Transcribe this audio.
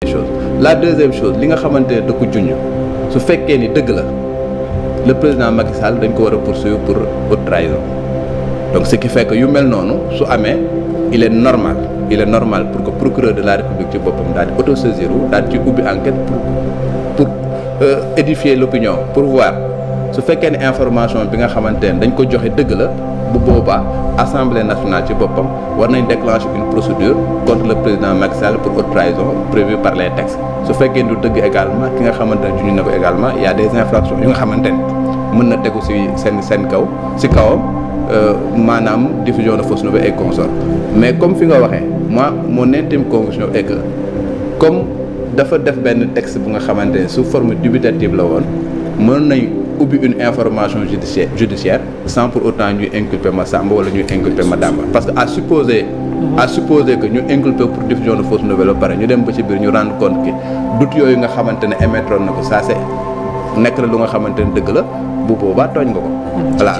chose la deuxième chose li nga xamante ne da ko junj su fekkee ni dëgg la le président Macky Sall dañ ko war a poursuivre pour haute trahison donc ce qui fait que yu mel noonu su amee il est normal pour que procureur de la République ci boppam daal di autosaisir daal di ci ubbi enquête pour édifier l'opinion pour voir su fekkee ne information bi nga xamante ne dañ ko joxe dëgg la bu boobaa Assemblée nationale ci boppam war nañ déclencher une procédure contre le président Macky Sall pour haute trahison prévue par les textes su fekkee du dëgg également ki nga xamante ne juñu ne ko également il y a des infractions yu nga xamante ne mën na tegu si seen kaw si kawam maanaam diffusion de fausses nouvelles et consorts mais comme fi nga waxee moi mon intime conviction est que comme dafa def benn texte bu nga xamante ne sous forme dubitative la woon mën nañ ubbi une information judiciaire sans pour autant ñuy inculper ma Samba wala ñuy inculper ma Damba parce que à supposer que ñu inculper pour diffusion de fausses nouvelles ba pare ñu dem ba ci biir ñu rendre compte que doute yooyu nga xamante ne émettre na ko ça c'est nekk na lu nga xamante ne dëgg la bu boobaa tooñ nga ko voilà